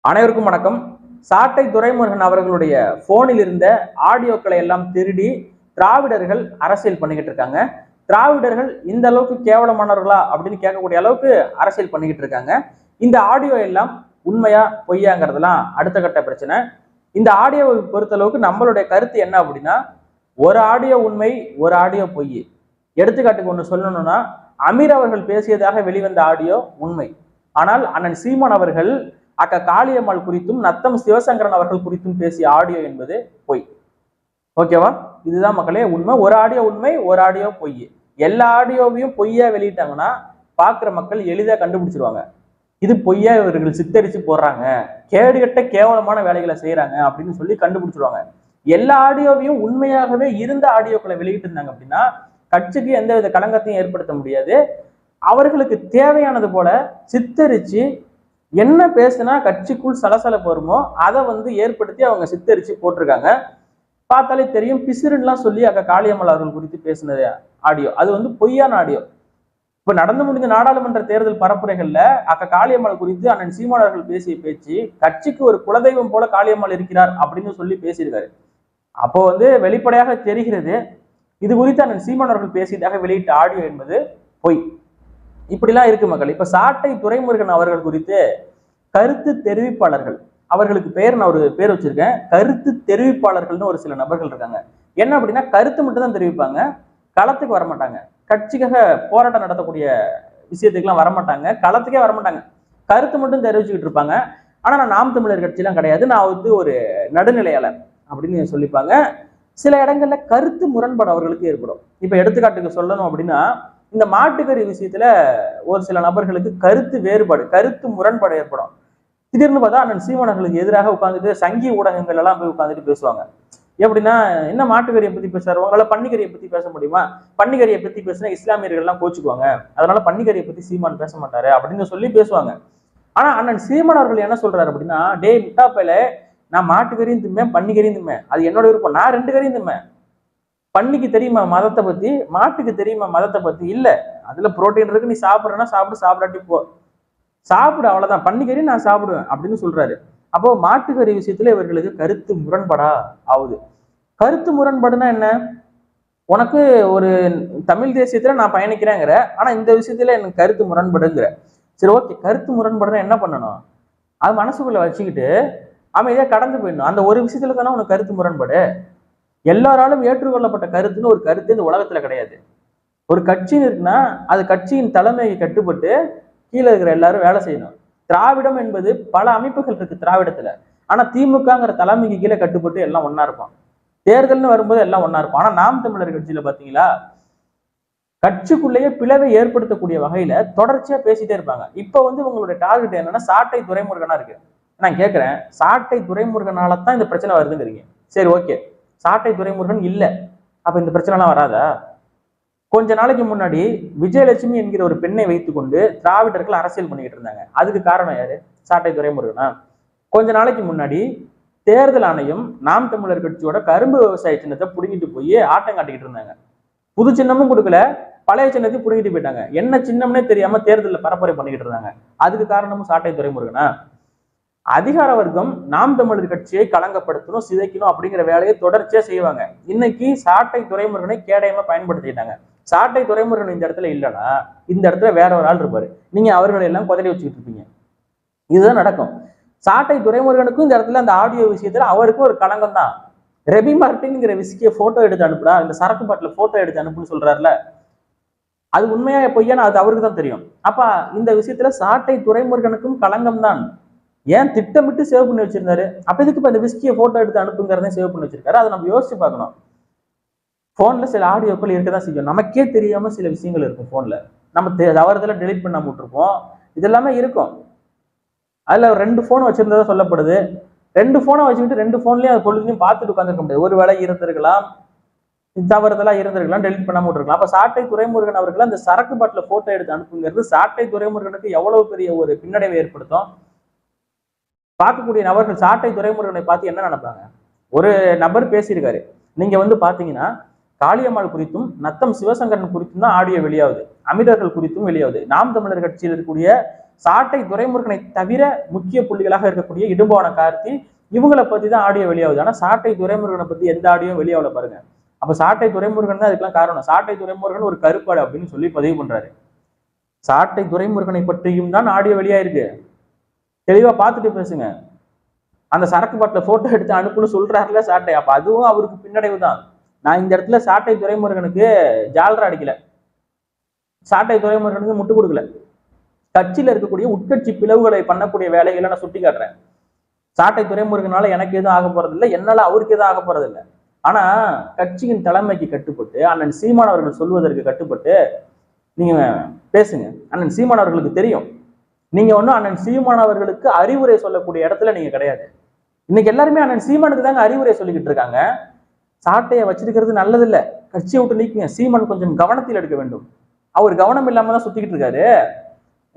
அனைவருக்கும் வணக்கம். சாட்டை துரைமுருகன் அவர்களுடைய போனில் இருந்த ஆடியோக்களை எல்லாம் திருடி திராவிடர்கள் அரசியல் பண்ணிக்கிட்டு இருக்காங்க. திராவிடர்கள் இந்த அளவுக்கு கேவலமானவர்களா அப்படின்னு கேட்கக்கூடிய அளவுக்கு அரசியல் பண்ணிக்கிட்டு இருக்காங்க. இந்த ஆடியோ எல்லாம் உண்மையா பொய்யாங்கிறதுலாம் அடுத்த கட்ட பிரச்சனை. இந்த ஆடியோவை பொறுத்த அளவுக்கு நம்மளுடைய கருத்து என்ன அப்படின்னா, ஒரு ஆடியோ உண்மை, ஒரு ஆடியோ பொய். எடுத்துக்காட்டுக்கு ஒன்று சொல்லணும்னா, அமீர் அவர்கள் பேசியதாக வெளிவந்த ஆடியோ உண்மை. ஆனால் அண்ணன் சீமான் அவர்கள் அக்கா காளியம்மாள் குறித்தும் நத்தம் சிவசங்கரன் அவர்கள் குறித்தும் பேசிய ஆடியோ என்பது பொய். ஓகேவா? இதுதான் மக்களே உண்மை. ஒரு ஆடியோ உண்மை, ஒரு ஆடியோ பொய். எல்லா ஆடியோவையும் பொய்யா வெளியிட்டாங்கன்னா பாக்குற மக்கள் எளிதா கண்டுபிடிச்சிருவாங்க. இது பொய்யா இவர்கள் சித்தரிச்சு போடுறாங்க, கேடுகட்ட கேவலமான வேலைகளை செய்யறாங்க அப்படின்னு சொல்லி கண்டுபிடிச்சிருவாங்க. எல்லா ஆடியோவையும் உண்மையாகவே இருந்த ஆடியோக்களை வெளியிட்டு இருந்தாங்க அப்படின்னா கட்சிக்கு எந்தவித களங்கத்தையும் ஏற்படுத்த முடியாது. அவர்களுக்கு தேவையானது போல சித்தரிச்சு என்ன பேசுனா கட்சிக்குள் சலசலப்பு வருமோ அதை ஏற்படுத்தி அவங்க சித்தரிச்சு போட்டிருக்காங்க. பார்த்தாலே தெரியும். பிசிறுலாம் சொல்லி அக்கா காளியம்மாள் அவர்கள் குறித்து பேசினது ஆடியோ, அது பொய்யான ஆடியோ. இப்ப நடந்து முடிந்த நாடாளுமன்ற தேர்தல் பரப்புரைகள்ல அக்கா காளியம்மாள் குறித்து அண்ணன் சீமான் அவர்கள் பேசிய பேச்சு, கட்சிக்கு ஒரு குலதெய்வம் போல காளியம்மாள் இருக்கிறார் அப்படின்னு சொல்லி பேசியிருக்காரு. அப்போ வெளிப்படையாக தெரிகிறது இது குறித்து அண்ணன் சீமான் அவர்கள் பேசியதாக வெளியிட்ட ஆடியோ என்பது பொய். இப்படிலாம் இருக்கு மக்கள். இப்ப சாட்டை துரைமுருகன் அவர்கள் குறித்து கருத்து தெரிவிப்பாளர்கள், அவர்களுக்கு நான் ஒரு பேர் வச்சிருக்கேன், கருத்து தெரிவிப்பாளர்கள்னு ஒரு சில நபர்கள் இருக்காங்க. என்ன அப்படின்னா, கருத்து மட்டும் தான் தெரிவிப்பாங்க, களத்துக்கு வரமாட்டாங்க. கட்சிக்காக போராட்டம் நடத்தக்கூடிய விஷயத்துக்குலாம் வரமாட்டாங்க, களத்துக்கே வரமாட்டாங்க. கருத்து மட்டும் தெரிவிச்சுக்கிட்டு இருப்பாங்க. ஆனா நான் நாம் தமிழர் கட்சியெல்லாம் கிடையாது, நான் ஒரு நடுநிலையாளர் அப்படின்னு சொல்லிப்பாங்க. சில இடங்கள்ல கருத்து முரண்பாடு அவர்களுக்கு ஏற்படும். இப்ப எடுத்துக்காட்டுக்கு சொல்லணும் அப்படின்னா, இந்த மாட்டுக்கறி விஷயத்துல ஒரு சில நபர்களுக்கு கருத்து வேறுபாடு, கருத்து முரண்பாடு ஏற்படும். திடீர்னு பார்த்தா அண்ணன் சீமானர்களுக்கு எதிராக உட்காந்துட்டு சங்கி ஊடகங்கள் எல்லாம் போய் உட்காந்துட்டு பேசுவாங்க. எப்படின்னா, என்ன மாட்டுக்கறியை பத்தி பேசுறாரு, உங்களால பன்னிக்கறியை பத்தி பேச முடியுமா, பன்னிக்கறியை பத்தி பேசினா இஸ்லாமியர்கள் எல்லாம் கோச்சுக்குவாங்க, அதனால பன்னிக்கறியை பத்தி சீமான் பேச மாட்டாரு அப்படின்னு சொல்லி பேசுவாங்க. ஆனா அண்ணன் சீமான் அவர்கள் என்ன சொல்றாரு அப்படின்னா, டே முட்டாப்பையில, நான் மாட்டுக்கறியும் திம்மேன், பன்னிக்கறியும் திம்மேன், அது என்னோட விருப்பம், நான் 2 கறியும் திம்மேன். பன்னிக்கு தெரியுமா மதத்தை பத்தி, மாட்டுக்கு தெரியுமா மதத்தை பத்தி, இல்ல அதுல புரோட்டீன் இருக்கு, நீ சாப்பிடுறனா சாப்பிடு, சாப்பிடாட்டி போ, சாப்பிடு, அவ்வளவுதான், பன்னிக்கறி நான் சாப்பிடுவேன் அப்படின்னு சொல்றாரு. அப்போ மாட்டுக்கறி விஷயத்துல இவர்களுக்கு கருத்து முரண்பாடா ஆகுது. கருத்து முரண்பாடுனா என்ன? உனக்கு ஒரு தமிழ் தேசியத்துல நான் பயணிக்கிறேங்கிற, ஆனா இந்த விஷயத்துல எனக்கு கருத்து முரண்பாடுங்கிற. சரி, ஓகே, கருத்து முரண்பாடுனா என்ன பண்ணணும்? அது மனசுக்குள்ள வச்சுக்கிட்டு அமைதியா கடந்து போயிடணும். அந்த ஒரு விஷயத்துல தானே உனக்கு கருத்து முரண்பாடு. எல்லாராலும் ஏற்றுக்கொள்ளப்பட்ட கருத்துன்னு ஒரு கருத்து இந்த உலகத்துல கிடையாது. ஒரு கட்சின்னு இருக்குன்னா அது கட்சியின் தலைமையை கட்டுப்பட்டு கீழே இருக்கிற எல்லாரும் வேலை செய்யணும். திராவிடம் என்பது பல அமைப்புகள் இருக்கு திராவிடத்துல. ஆனா திமுகங்கிற தலைமைக்கு கீழே கட்டுப்பட்டு எல்லாம் ஒன்னா இருப்பான். தேர்தல்னு வரும்போது எல்லாம் ஒன்னா இருப்பான். ஆனா நாம் தமிழர் கட்சியில பாத்தீங்களா, கட்சிக்குள்ளேயே பிளவை ஏற்படுத்தக்கூடிய வகையில தொடர்ச்சியா பேசிட்டே இருப்பாங்க. இப்ப உங்களுடைய டார்கெட் என்னன்னா சாட்டை துரைமுருகனா இருக்கு. நான் கேட்கிறேன், சாட்டை துரைமுருகனால தான் இந்த பிரச்சனை வருதுங்கிறீங்க. சரி, ஓகே, சாட்டை துரைமுருகன் இல்ல, அப்ப இந்த பிரச்சனை எல்லாம் வராதா? கொஞ்ச நாளைக்கு முன்னாடி விஜயலட்சுமி என்கிற ஒரு பெண்ணை வைத்துக்கொண்டு திராவிடர்கள் அரசியல் பண்ணிக்கிட்டு இருந்தாங்க. அதுக்கு காரணம் யாரு? சாட்டை துரைமுருகனா? கொஞ்ச நாளைக்கு முன்னாடி தேர்தல் ஆணையம் நாம் தமிழர் கட்சியோட கரும்பு விவசாய சின்னத்தை புடுங்கிட்டு போய் ஆட்டம் காட்டிக்கிட்டு இருந்தாங்க. புது சின்னமும் கொடுக்கல, பழைய சின்னத்தையும் புடுங்கிட்டு போயிட்டாங்க. என்ன சின்னம்னே தெரியாம தேர்தலில் பரப்புரை பண்ணிக்கிட்டு இருந்தாங்க. அதுக்கு காரணமும் சாட்டை துரைமுருகனா? அதிகார வர்க்கம் நாம் தமிழர் கட்சியை களங்கப்படுத்தணும், சிதைக்கணும் அப்படிங்கிற வேலையை தொடர்ச்சியா செய்வாங்க. இன்னைக்கு சாட்டை துரைமுருகனை கேடயமா பயன்படுத்திட்டாங்க. சாட்டை துரைமுருகன் இந்த இடத்துல இல்லைன்னா இந்த இடத்துல வேற ஒரு ஆள் இருப்பாரு, நீங்க அவர்களை எல்லாம் குதறி வச்சுக்கிட்டு இருப்பீங்க. இதுதான் நடக்கும். சாட்டை துரைமுருகனுக்கும் இந்த இடத்துல அந்த ஆடியோ விஷயத்துல அவருக்கும் ஒரு களங்கம் தான். ரெபி மார்டின்ங்கிற விஸ்கிய போட்டோ எடுத்து அனுப்புடா, இந்த சரக்கு பாட்டில போட்டோ எடுத்து அனுப்புன்னு சொல்றாருல, அது உண்மையா பொய்யான்னு அது அவருக்கு தான் தெரியும். அப்ப இந்த விஷயத்துல சாட்டை துரைமுருகனுக்கும் களங்கம் தான். ஏன் திட்டமிட்டு சேவ் பண்ணி வச்சிருந்தாரு? அப்ப இதுக்கு இப்ப இந்த விஸ்கியை போட்டோ எடுத்து அனுப்புங்கிறதே சேவ் பண்ணி வச்சிருக்காரு. அதை நம்ம யோசிச்சு பார்க்கணும். போன்ல சில ஆடியோக்கள் இருக்கதான் செய்யும், நமக்கே தெரியாம சில விஷயங்கள் இருக்கும் போன்ல, நம்ம தவறுதல டெலிட் பண்ணாம விட்டுருப்போம். இதெல்லாமே இருக்கும். அதுல 2 போன் வச்சிருந்ததா சொல்லப்படுது. 2 போனை வச்சுக்கிட்டு 2 போன்லயும் அது பொழுதுலையும் பார்த்துட்டு உட்காந்துருக்க முடியாது. ஒரு வேளை இருந்திருக்கலாம், தவறுதலா இருந்திருக்கலாம், டெலிட் பண்ணாம விட்டுருக்கலாம். அப்ப சாட்டை துரைமுருகன் அவர்கள் அந்த சரக்கு பாட்டில போட்டோ எடுத்து அனுப்புங்கிறது சாட்டை துரைமுருகனுக்கு எவ்வளவு பெரிய ஒரு பின்னடைவை ஏற்படுத்தும். பார்க்கக்கூடிய நபர்கள் சாட்டை துரைமுருகனை பார்த்து என்ன நினைப்பாங்க? ஒரு நபர் பேசியிருக்காரு, நீங்க பாத்தீங்கன்னா காளியம்மாள் குறித்தும் நத்தம் சிவசங்கரன் குறித்தும் தான் ஆடியோ வெளியாகுது. அமீரர்கள் குறித்தும் வெளியாகுது. நாம் தமிழர் கட்சியில் இருக்கக்கூடிய சாட்டை துரைமுருகனை தவிர முக்கிய புள்ளிகளாக இருக்கக்கூடிய இடும்பான கார்த்தி இவங்களை பத்தி தான் ஆடியோ வெளியாகுது. ஆனா சாட்டை துரைமுருகனை பத்தி எந்த ஆடியோ வெளியாகல பாருங்க. அப்ப சாட்டை துரைமுருகன் தான் அதுக்கெல்லாம் காரணம். சாட்டை துரைமுருகன் ஒரு கருப்பாடு அப்படின்னு சொல்லி பதிவு பண்றாரு. சாட்டை துரைமுருகனை பற்றியும் தான் ஆடியோ வெளியாயிருக்கு. தெளிவா பார்த்துட்டு பேசுங்க. அந்த சரக்கு பாட்டில போட்டோ எடுத்து அனுப்புன்னு சொல்றாருல சாட்டை. அப்ப அதுவும் அவருக்கு பின்னடைவு தான். நான் இந்த இடத்துல சாட்டை துரைமுருகனுக்கு ஜால்ரா அடிக்கல, சாட்டை துரைமுருகனுக்கு முட்டு கொடுக்கல. கட்சியில இருக்கக்கூடிய உட்கட்சி பிளவுகளை பண்ணக்கூடிய வேலைகளை நான் சுட்டி காட்டுறேன். சாட்டை துரைமுருகனால எனக்கு எதுவும் ஆக போறது இல்லை, என்னால அவருக்கு எதுவும் ஆக போறது இல்லை. ஆனா கட்சியின் தலைமைக்கு கட்டுப்பட்டு அண்ணன் சீமான் அவர்கள் சொல்வதற்கு கட்டுப்பட்டு நீங்க பேசுங்க. அண்ணன் சீமான் அவர்களுக்கு தெரியும் நீங்க ஒன்னும் அண்ணன் சீமான் அவர்களுக்கு அறிவுரை சொல்லக்கூடிய இடத்துல நீங்க கிடையாது. இன்னைக்கு எல்லாருமே அண்ணன் சீமானுக்கு தாங்க அறிவுரை சொல்லிக்கிட்டு இருக்காங்க. சாட்டையை வச்சிருக்கிறது நல்லது இல்ல, கட்சியை விட்டு நீக்குங்க. சீமான் கொஞ்சம் கவனத்தில் எடுக்க வேண்டும். அவர் கவனம் இல்லாம தான் சுத்திக்கிட்டு இருக்காரு.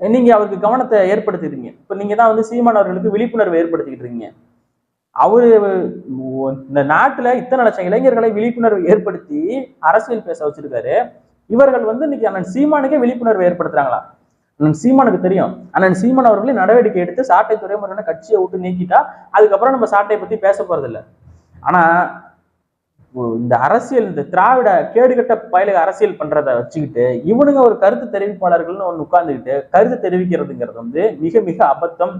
நீங்க அவருக்கு கவனத்தை ஏற்படுத்திடுறீங்க. இப்ப நீங்க தான் வந்து சீமான் அவர்களுக்கு விழிப்புணர்வை ஏற்படுத்திக்கிட்டு இருக்கீங்க. அவரு இந்த நாட்டுல இத்தனை லட்சம் இளைஞர்களை விழிப்புணர்வு ஏற்படுத்தி அரசியல் பேச வச்சிருக்காரு. இவர்கள் வந்து இன்னைக்கு அண்ணன் சீமானுக்கே விழிப்புணர்வை ஏற்படுத்துறாங்களா? அண்ணன் சீமானுக்கு தெரியும். அண்ணன் சீமான் அவர்களே நடவடிக்கை எடுத்து சாட்டை துரைமுருகனை கட்சியை விட்டு நீக்கிட்டா அதுக்கப்புறம் நம்ம சாட்டையை பத்தி பேச போறது இல்லை. ஆனா இந்த அரசியல், இந்த திராவிட கேடுகட்ட பயலுக அரசியல் பண்றதை வச்சுக்கிட்டு இவனுங்க ஒரு கருத்து தெரிவிப்பாளர்கள்னு ஒண்ணு உட்கார்ந்துக்கிட்டு கருத்து தெரிவிக்கிறதுங்கிறது வந்து மிக மிக அபத்தம்.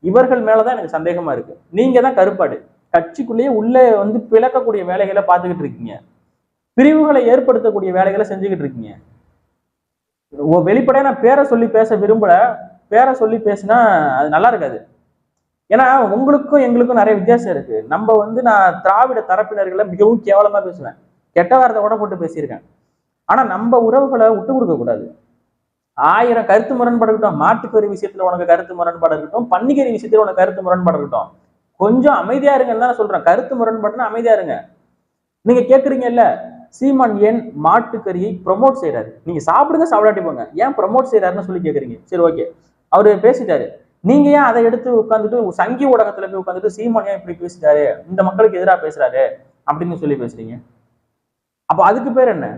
இவர்கள் மேலதான் எனக்கு சந்தேகமா இருக்கு. நீங்க தான் கருப்பாடு. கட்சிக்குள்ளேயே உள்ளே வந்து பிளக்கக்கூடிய வேலைகளை பார்த்துக்கிட்டு இருக்கீங்க, பிரிவுகளை ஏற்படுத்தக்கூடிய வேலைகளை செஞ்சுக்கிட்டு இருக்கீங்க. வெளிப்படையா நான் பேரை சொல்லி பேச விரும்பல, பேரை சொல்லி பேசினா அது நல்லா இருக்காது. ஏன்னா உங்களுக்கும் எங்களுக்கும் நிறைய வித்தியாசம் இருக்கு. நம்ம வந்து நான் திராவிட தரப்பினர்களை மிகவும் கேவலமா பேசுவேன், கெட்ட வார்த்தை கூட போட்டு பேசியிருக்கேன். ஆனா நம்ம உறவுகளை விட்டு கொடுக்க கூடாது. 1000 கருத்து முரண்பாடு இருக்கட்டும், மாட்டுக்கறி விஷயத்துல உனக்கு கருத்து முரண்பாடு இருக்கட்டும், பன்னிக்கறி விஷயத்துல உனக்கு கருத்து முரண்பாடு இருக்கட்டும், கொஞ்சம் அமைதியா இருங்கன்னு தான் சொல்றேன். கருத்து முரண்பாடுன்னா அமைதியா இருங்க. நீங்க கேக்குறீங்கல்ல சீமான் ஏன் மாட்டுக்கறியை ப்ரொமோட் செய்யறாரு, நீங்க சாப்பிடுங்க சாப்பிடாட்டி போங்க, ஏன் ப்ரொமோட் செய்யறாருன்னு சொல்லி கேக்குறீங்க. சரி ஓகே, அவரு பேசிட்டாரு, நீங்க ஏன் அதை எடுத்து உட்காந்துட்டு சங்கி ஊடகத்துல போய் உட்காந்துட்டு சீமான் ஏன் இப்படி பேசிட்டாரு, இந்த மக்களுக்கு எதிராக பேசுறாரு அப்படின்னு சொல்லி பேசுறீங்க. அப்ப அதுக்கு பேர் என்ன?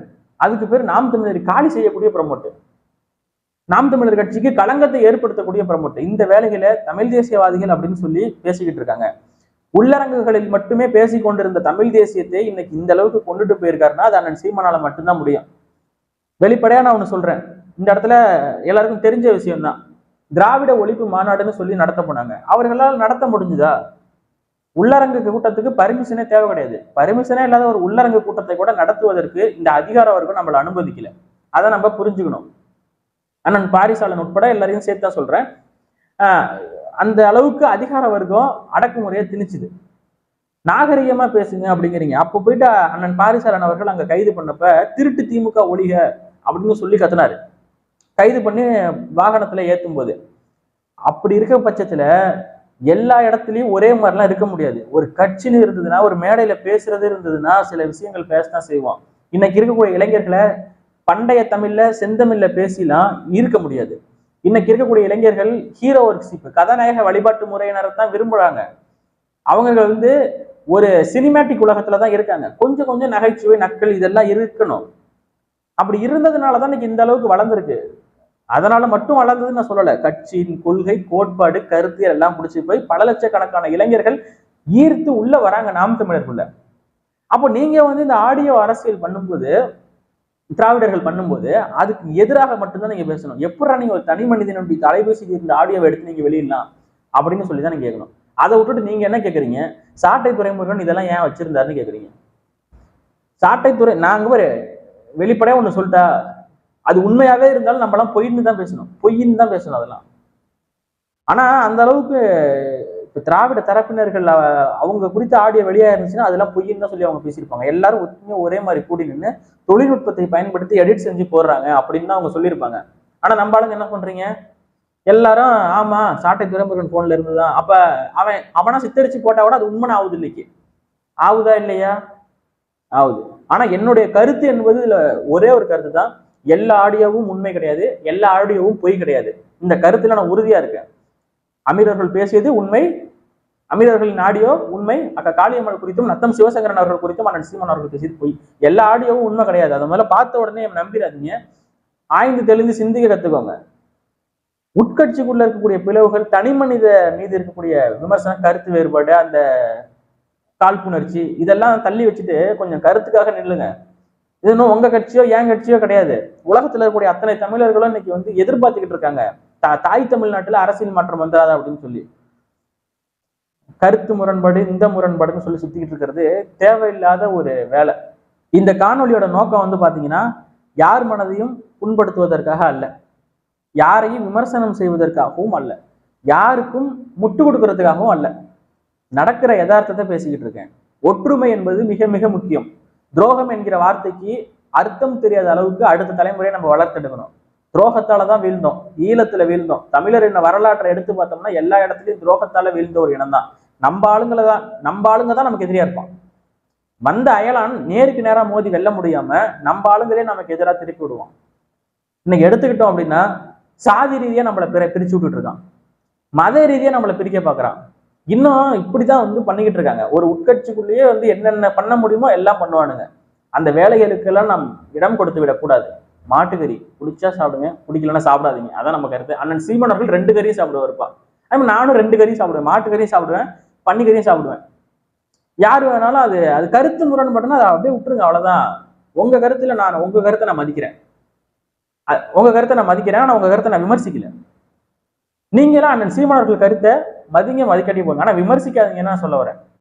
அதுக்கு பேர் நாம் தமிழர் காலி செய்யக்கூடிய ப்ரமோட்டு, நாம் தமிழர் கட்சிக்கு களங்கத்தை ஏற்படுத்தக்கூடிய ப்ரமோட்டு. இந்த வேலைகளை தமிழ் தேசியவாதிகள் அப்படின்னு சொல்லி பேசிக்கிட்டு இருக்காங்க. உள்ளரங்குகளில் மட்டுமே பேசிக் கொண்டிருந்த தமிழ் தேசியத்தை இன்னைக்கு இந்த அளவுக்கு கொண்டுட்டு போயிருக்காருன்னா அது அண்ணன் சீமானால மட்டும்தான் முடியும். வெளிப்படையா நான் ஒண்ணு சொல்றேன், இந்த இடத்துல எல்லாருக்கும் தெரிஞ்ச விஷயம் தான். திராவிட ஒழிப்பு மாநாடுன்னு சொல்லி நடத்த போனாங்க, அவர்களால் நடத்த முடிஞ்சுதா? உள்ளரங்கு கூட்டத்துக்கு பர்மிஷனே தேவை கிடையாது. பர்மிஷனே இல்லாத ஒரு உள்ளரங்கு கூட்டத்தை கூட நடத்துவதற்கு இந்த அதிகார வர்க்கம் நம்மளை அனுமதிக்கல. அதை நம்ம புரிஞ்சுக்கணும். அண்ணன் பாரிசாலன் உட்பட எல்லாரையும் சேர்த்தா சொல்றேன். அந்த அளவுக்கு அதிகார வர்க்கம் அடக்குமுறையை திணிச்சுது. நாகரிகமா பேசுங்க அப்படிங்கிறீங்க. அப்போ போயிட்டு அண்ணன் பாரிசாலன் அவர்கள் அங்க கைது பண்ணப்ப திருட்டு திமுக ஒழிக அப்படின்னு சொல்லி கத்துனாரு, கைது பண்ணி வாகனத்துல ஏத்தும் போது. அப்படி இருக்க பட்சத்துல எல்லா இடத்துலயும் ஒரே மாதிரிலாம் இருக்க முடியாது. ஒரு கட்சின்னு இருந்ததுன்னா, ஒரு மேடையில பேசுறது இருந்ததுன்னா சில விஷயங்கள் பேசதான் செய்வோம். இன்னைக்கு இருக்கக்கூடிய இளைஞர்களை பண்டைய தமிழ்ல செந்தமிழ்ல பேசிலாம் இருக்க முடியாது. இன்னைக்கு இருக்கக்கூடிய இளைஞர்கள் ஹீரோ ஒர்க்ஷிப், கதாநாயக வழிபாட்டு முறையினரை தான் விரும்புறாங்க. அவங்க வந்து ஒரு சினிமேட்டிக் உலகத்துலதான் இருக்காங்க. கொஞ்சம் கொஞ்சம் நகைச்சுவை நக்கல் இதெல்லாம் இருக்கணும். அப்படி இருந்ததுனாலதான் இன்னைக்கு இந்த அளவுக்கு வளர்ந்துருக்கு. அதனால மட்டும் வளர்ந்ததுன்னு நான் சொல்லல. கட்சியின் கொள்கை, கோட்பாடு, கருத்து எல்லாம் பிடிச்சி போய் பல லட்சக்கணக்கான இளைஞர்கள் ஈர்த்து உள்ள வராங்க நாம் தமிழருக்குள்ள. அப்போ நீங்க வந்து இந்த ஆடியோ அரசியல் பண்ணும்போது, திராவிடர்கள் பண்ணும்போது அதுக்கு எதிராக மட்டும்தான் நீங்க பேசணும். எப்படா நீங்க ஒரு தனி மனிதனுடைய தொலைபேசிக்கு இருந்த ஆடியோவை எடுத்து நீங்க வெளியிடலாம் அப்படின்னு சொல்லிதான் நீங்க கேட்கணும். அதை விட்டுட்டு நீங்க என்ன கேட்கறீங்க, சாட்டை துரைமுருகன் இதெல்லாம் ஏன் வச்சிருந்தாருன்னு கேட்கறீங்க. சாட்டை துறை, நாங்க ஒரு வெளிப்படையா ஒண்ணு சொல்லிட்டா, அது உண்மையாவே இருந்தாலும் நம்மளாம் பொய்ன்னு தான் பேசணும், பொய்ன்னு தான் பேசணும் அதெல்லாம். ஆனா அந்த அளவுக்கு இப்ப திராவிட தரப்பினர்கள் அவங்க குறித்த ஆடியோ வெளியா இருந்துச்சுன்னா அதெல்லாம் பொய்ன்னு தான் சொல்லி அவங்க பேசியிருப்பாங்க. எல்லாரும் ஒத்துமையா ஒரே மாதிரி கூடி நின்று தொழில்நுட்பத்தை பயன்படுத்தி எடிட் செஞ்சு போடுறாங்க அப்படின்னு தான் அவங்க சொல்லியிருப்பாங்க. ஆனா நம்ம ஆளுங்க என்ன பண்றீங்க, எல்லாரும் ஆமா சாட்டை துரைமுருகன் போன்ல இருந்துதான், அப்ப அவனா சித்தரிச்சு போட்டா கூட அது உண்மை ஆகுது இல்லைக்கு, ஆகுதா இல்லையா? ஆகுது. ஆனா என்னுடைய கருத்து என்பது இதுல ஒரே ஒரு கருத்து தான், எல்லா ஆடியோவும் உண்மை கிடையாது, எல்லா ஆடியோவும் பொய் கிடையாது. இந்த கருத்துல நான் உறுதியா இருக்கேன். அமீரர்கள் பேசியது உண்மை, அமீரர்களின் ஆடியோ உண்மை, அக்கா காளியம்மாள் குறித்தும் நத்தம் சிவசங்கரன் அவர்கள் குறித்தும் அண்ணன் சீமான் அவர்கள் பேசியது பொய். எல்லா ஆடியோவும் உண்மை கிடையாது. அதை முதல்ல பார்த்த உடனே நம்பிடாதீங்க. ஆய்ந்து தெளிந்து சிந்திக்க கத்துக்கோங்க. உட்கட்சிக்குள்ள இருக்கக்கூடிய பிளவுகள், தனி மனித மீது இருக்கக்கூடிய விமர்சனம், கருத்து வேறுபாடு, அந்த காழ்ப்புணர்ச்சி, இதெல்லாம் தள்ளி வச்சுட்டு கொஞ்சம் கருத்துக்காக நில்லுங்க. இது இன்னும் உங்க கட்சியோ என் கட்சியோ கிடையாது. உலகத்துல இருக்கக்கூடிய அத்தனை தமிழர்களும் இன்னைக்கு வந்து எதிர்பார்த்துக்கிட்டு இருக்காங்க, தாய் தமிழ்நாட்டுல அரசியல் மாற்றம் வந்துடாதா அப்படின்னு சொல்லி. கருத்து முரண்பாடு, இந்த முரண்பாடுன்னு சொல்லி சுத்திக்கிட்டு இருக்கிறது தேவையில்லாத ஒரு வேலை. இந்த காணொலியோட நோக்கம் வந்து பாத்தீங்கன்னா, யார் மனதையும் புண்படுத்துவதற்காக அல்ல, யாரையும் விமர்சனம் செய்வதற்காகவும் அல்ல, யாருக்கும் முட்டு கொடுக்கறதுக்காகவும் அல்ல. நடக்கிற யதார்த்தத்தை பேசிக்கிட்டு இருக்கேன். ஒற்றுமை என்பது மிக மிக முக்கியம். துரோகம் என்கிற வார்த்தைக்கு அர்த்தம் தெரியாத அளவுக்கு அடுத்த தலைமுறையை நம்ம வளர்த்தெடுக்கணும். துரோகத்தாலதான் வீழ்ந்தோம், ஈழத்துல வீழ்ந்தோம். தமிழர் என்ன வரலாற்றை எடுத்து பார்த்தோம்னா எல்லா இடத்துலயும் துரோகத்தால வீழ்ந்த ஒரு இனம் தான். நம்ம ஆளுங்க தான் நமக்கு எதிரியா இருப்பான். வந்த அயலான் நேருக்கு நேரா மோதி வெல்ல முடியாம நம்ம ஆளுங்களே நமக்கு எதிராக திருப்பி விடுவோம். இன்னைக்கு எடுத்துக்கிட்டோம் அப்படின்னா, சாதி ரீதியா நம்மளை பிரிச்சு விட்டுட்டு இருக்கான், மத ரீதியா நம்மளை பிரிக்க பாக்குறான். இன்னும் இப்படிதான் வந்து பண்ணிக்கிட்டு இருக்காங்க. ஒரு உட்கட்சிக்குள்ளேயே வந்து என்னென்ன பண்ண முடியுமோ எல்லாம் பண்ணுவானுங்க. அந்த வேலைகளுக்கெல்லாம் நாம் இடம் கொடுத்து விடக்கூடாது. மாட்டுக்கறி பிடிச்சா சாப்பிடுங்க, பிடிக்கலன்னா சாப்பிடாதீங்க, அதான் நம்ம கருத்து. அண்ணன் சீமான் அவர்கள் 2 கறியும் சாப்பிடுவாருப்பா. நானும் 2 கறியும் சாப்பிடுவேன், மாட்டுக்கறியும் சாப்பிடுவேன், பன்னிக்கறியும் சாப்பிடுவேன். யாரு வேணாலும் அது அது கருத்து முரண்பட்டுனா அதை அப்படியே விட்டுருங்க, அவ்வளவுதான். உங்க கருத்தை நான் மதிக்கிறேன், உங்க கருத்தை நான் மதிக்கிறேன், ஆனா உங்க கருத்தை நான் விமர்சிக்கல. நீங்க எல்லாம் அண்ணன் சீமான் அவர்கள் கருத்தை மதிங்க, மதிக்காட்டி போங்க, ஆனா விமர்சிக்காதீங்கன்னு சொல்ல வரேன்.